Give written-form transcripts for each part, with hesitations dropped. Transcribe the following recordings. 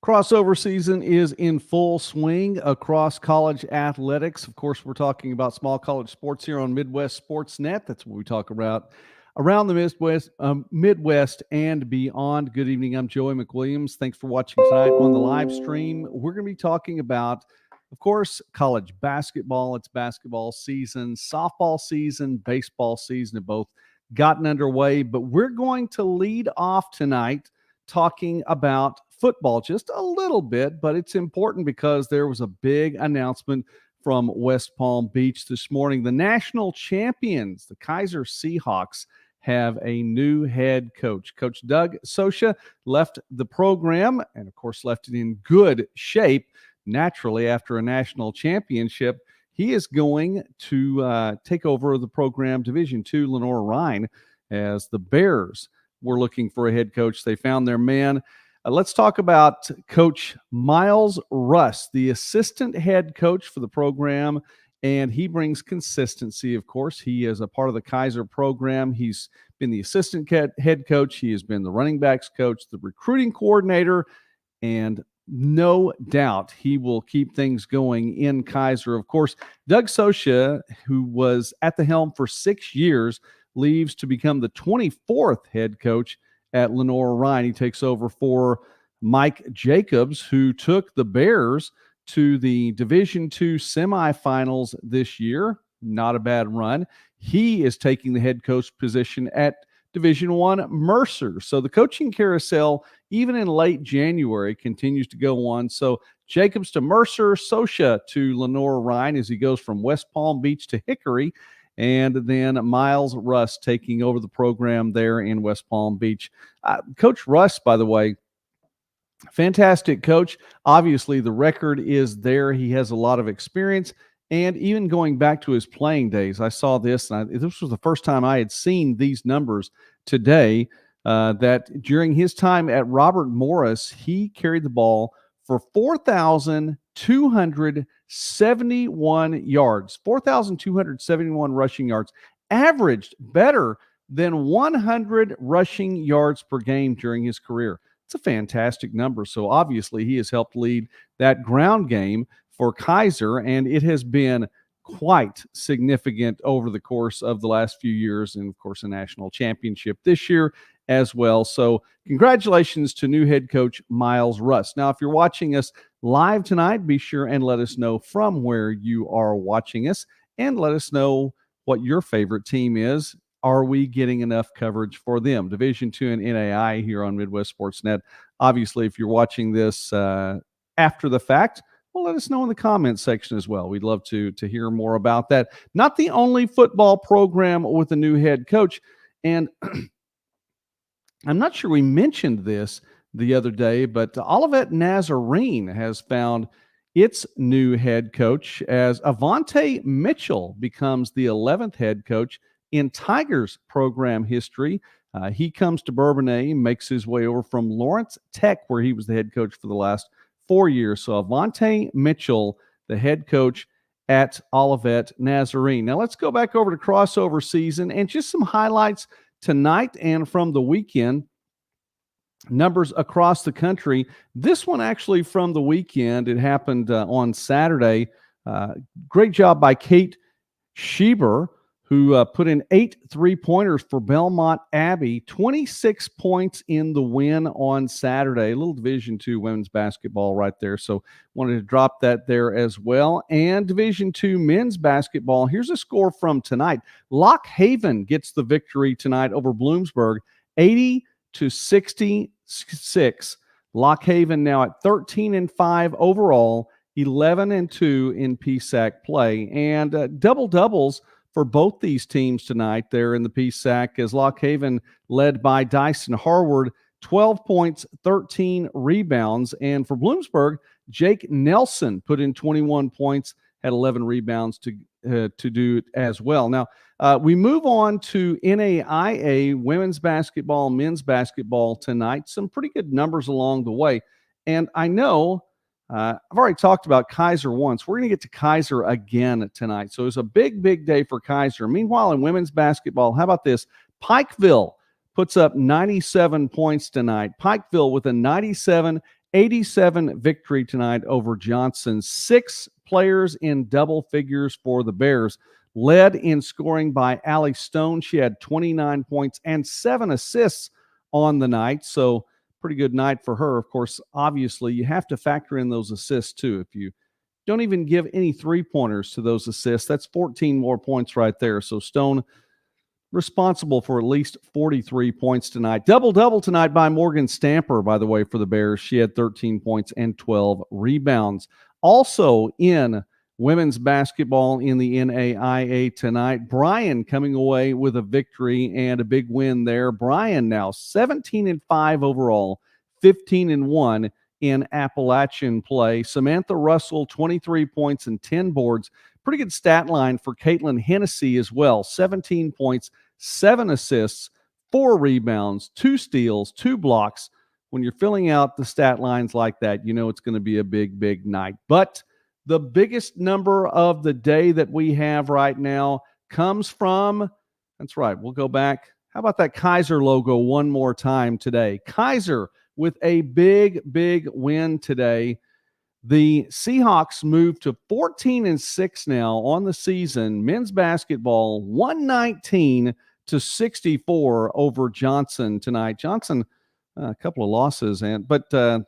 Crossover season is in full swing across college athletics. Of course, we're talking about small college sports here on Midwest Sports Net. That's what we talk about around the Midwest and beyond. Good evening. I'm Joey McWilliams. Thanks for watching tonight on the live stream. We're going to be talking about, of course, college basketball. It's basketball season, softball season, baseball season have both gotten underway. But we're going to lead off tonight talking about football just a little bit, but it's important because there was a big announcement from West Palm Beach this morning. The national champions, the Keiser Seahawks, have a new head coach. Coach Doug Sosha left the program and, of course, left it in good shape. Naturally, after a national championship, he is going to take over the program, Division II Lenore-Rhine, as the Bears were looking for a head coach. They found their man. Let's talk about Coach Miles Russ, the assistant head coach for the program, and he brings consistency, of course. He is a part of the Keiser program. He's been the assistant head coach. He has been the running backs coach, the recruiting coordinator, and no doubt he will keep things going in Keiser. Of course, Doug Sosha, who was at the helm for 6 years, leaves to become the 24th head coach at Lenore-Rhine. He takes over for Mike Jacobs, who took the Bears to the Division II semifinals this year. Not a bad run. He is taking the head coach position at Division I Mercer. So the coaching carousel, even in late January, continues to go on. So Jacobs to Mercer, Sosha to Lenore-Rhine as he goes from West Palm Beach to Hickory. And then Miles Russ taking over the program there in West Palm Beach. Coach Russ, by the way, fantastic coach. Obviously, the record is there. He has a lot of experience. And even going back to his playing days, I saw this, and this was the first time I had seen these numbers today, that during his time at Robert Morris, he carried the ball for 4,271 yards, 4,271 rushing yards, averaged better than 100 rushing yards per game during his career. It's a fantastic number. So obviously he has helped lead that ground game for Keiser, and it has been quite significant over the course of the last few years, and of course a national championship this year as well. So congratulations to new head coach Miles Russ. Now, if you're watching us live tonight, be sure and let us know from where you are watching us, and let us know what your favorite team is. Are we getting enough coverage for them? Division II and NAI here on Midwest Sports Net. Obviously, if you're watching this after the fact, well, let us know in the comments section as well. We'd love to hear more about that. Not the only football program with a new head coach. And I'm not sure we mentioned this the other day, but Olivet Nazarene has found its new head coach as Avante Mitchell becomes the 11th head coach in Tigers program history. He comes to Bourbonnais, makes his way over from Lawrence Tech, where he was the head coach for the last 4 years. So Avante Mitchell, the head coach at Olivet Nazarene. Now let's go back over to crossover season and just some highlights tonight and from the weekend. Numbers across the country. This one actually from the weekend. It happened on Saturday. Great job by Kate Schieber, who put in 8 3-pointers for Belmont Abbey, 26 points in the win on Saturday. A little Division II women's basketball right there. So wanted to drop that there as well. And Division II men's basketball. Here's a score from tonight. Lock Haven gets the victory tonight over Bloomsburg, 80-66. Lock Haven now at 13-5 overall, 11-2 in PSAC play. And double-doubles for both these teams tonight there in the PSAC, as Lock Haven led by Dyson Harward, 12 points, 13 rebounds. And for Bloomsburg, Jake Nelson put in 21 points, had 11 rebounds to do it as well. Now, we move on to NAIA women's basketball, men's basketball tonight. Some pretty good numbers along the way. And I know I've already talked about Keiser once. We're going to get to Keiser again tonight. So it's a big, big day for Keiser. Meanwhile, in women's basketball, how about this? Pikeville puts up 97 points tonight. Pikeville with a 97 87 victory tonight over Johnson. 6 players in double figures for the Bears. Led in scoring by Allie Stone. She had 29 points and 7 assists on the night. So pretty good night for her. Of course, obviously, you have to factor in those assists too. If you don't even give any three-pointers to those assists, that's 14 more points right there. So Stone responsible for at least 43 points tonight. Double-double tonight by Morgan Stamper, by the way, for the Bears. She had 13 points and 12 rebounds. Also in women's basketball in the NAIA tonight, Bryan coming away with a victory and a big win there. Bryan now 17-5 overall, 15-1 in Appalachian play. Samantha Russell, 23 points and 10 boards. Pretty good stat line for Caitlin Hennessy as well. 17 points, 7 assists, 4 rebounds, 2 steals, 2 blocks. When you're filling out the stat lines like that, you know it's going to be a big, big night. But the biggest number of the day that we have right now comes from, that's right, we'll go back. How about that Keiser logo one more time today? Keiser with a big, big win today. The Seahawks moved to 14-6 now on the season. Men's basketball 119-64 over Johnson tonight. Johnson, a couple of losses, but they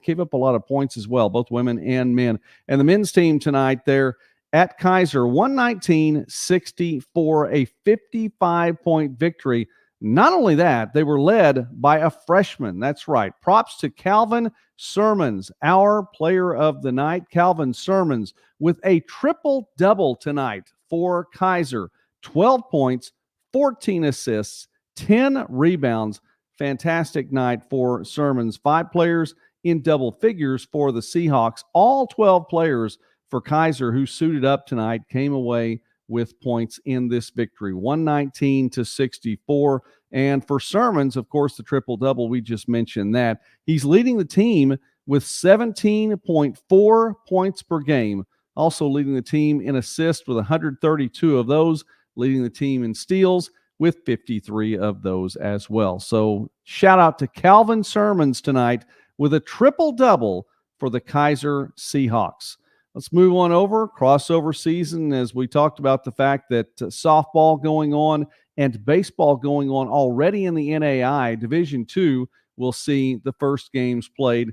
gave up a lot of points as well, both women and men. And the men's team tonight, they're at Keiser, 119-64, a 55-point victory. Not only that, they were led by a freshman. That's right. Props to Calvin Sirmans, our player of the night. Calvin Sirmans with a triple-double tonight for Keiser. 12 points, 14 assists, 10 rebounds. Fantastic night for Sirmans. 5 players in double figures for the Seahawks. All 12 players for Keiser who suited up tonight came away with points in this victory, 119-64. And for Sirmans, of course, the triple-double, we just mentioned that. He's leading the team with 17.4 points per game, also leading the team in assists with 132 of those, leading the team in steals with 53 of those as well. So shout out to Calvin Sirmans tonight with a triple-double for the Keiser Seahawks. Let's move on over. Crossover season, as we talked about the fact that softball going on and baseball going on already in the NAI. Division II will see the first games played.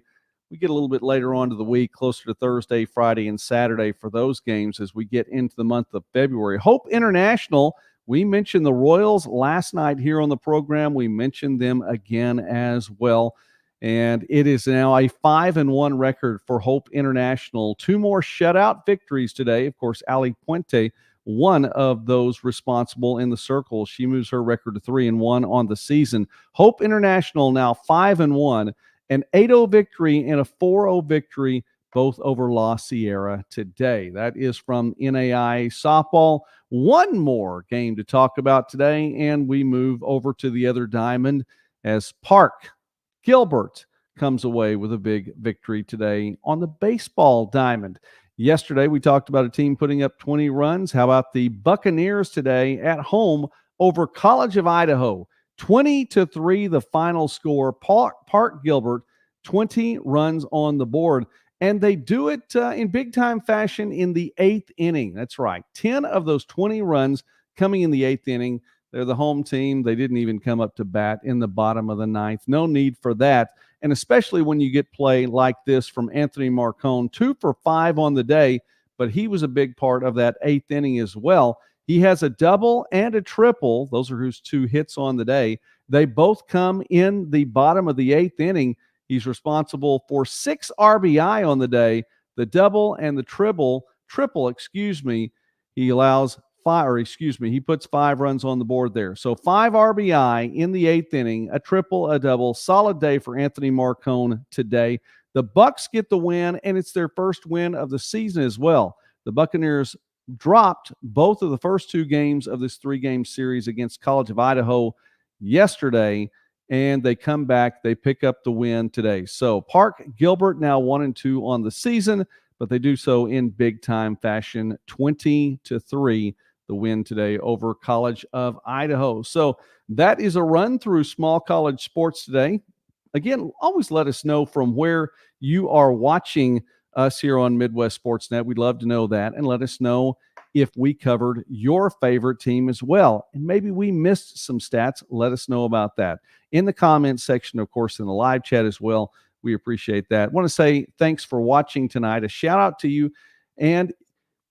We get a little bit later on to the week, closer to Thursday, Friday, and Saturday for those games as we get into the month of February. Hope International, we mentioned the Royals last night here on the program. We mentioned them again as well. And it is now a 5-1 record for Hope International. 2 more shutout victories today. Of course, Ali Puente, one of those responsible in the circle. She moves her record to 3-1 on the season. Hope International now 5-1, an 8-0 victory and a 4-0 victory, both over La Sierra today. That is from NAIA softball. One more game to talk about today, and we move over to the other diamond as Park Gilbert comes away with a big victory today on the baseball diamond. Yesterday, we talked about a team putting up 20 runs. How about the Buccaneers today at home over College of Idaho? 20-3, the final score. Park Gilbert, 20 runs on the board. And they do it in big-time fashion in the 8th inning. That's right. 10 of those 20 runs coming in the 8th inning. They're the home team. They didn't even come up to bat in the bottom of the 9th. No need for that. And especially when you get play like this from Anthony Marcone, 2 for 5 on the day, but he was a big part of that 8th inning as well. He has a double and a triple. Those are his 2 hits on the day. They both come in the bottom of the 8th inning. He's responsible for 6 RBI on the day. The double and the triple, he allows he puts 5 runs on the board there. So 5 RBI in the 8th inning, a triple, a double. Solid day for Anthony Marcone today. The Bucs get the win, and it's their first win of the season as well. The Buccaneers dropped both of the first 2 games of this 3-game series against College of Idaho yesterday, and they come back. They pick up the win today. So Park Gilbert now 1-2 on the season, but they do so in big-time fashion, 20-3. The win today over College of Idaho. So that is a run through small college sports today. Again, always let us know from where you are watching us here on Midwest Sportsnet. We'd love to know that, and let us know if we covered your favorite team as well. And maybe we missed some stats. Let us know about that in the comments section, of course, in the live chat as well. We appreciate that. I want to say thanks for watching tonight. A shout out to you, and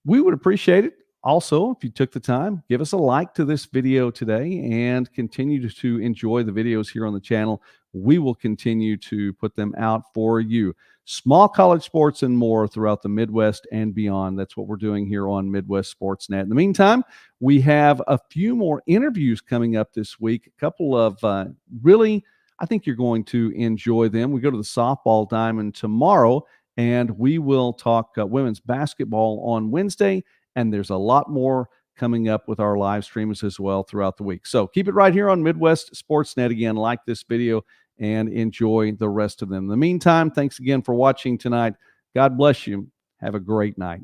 we would appreciate it also if you took the time, give us a like to this video today and continue to enjoy the videos here on the channel. We will continue to put them out for you. Small college sports and more throughout the Midwest and beyond. That's what we're doing here on Midwest Sportsnet. In the meantime, we have a few more interviews coming up this week. A couple of really, I think you're going to enjoy them. We go to the softball diamond tomorrow, and we will talk women's basketball on Wednesday. And there's a lot more coming up with our live streams as well throughout the week. So keep it right here on Midwest Sportsnet. Again, like this video and enjoy the rest of them. In the meantime, thanks again for watching tonight. God bless you. Have a great night.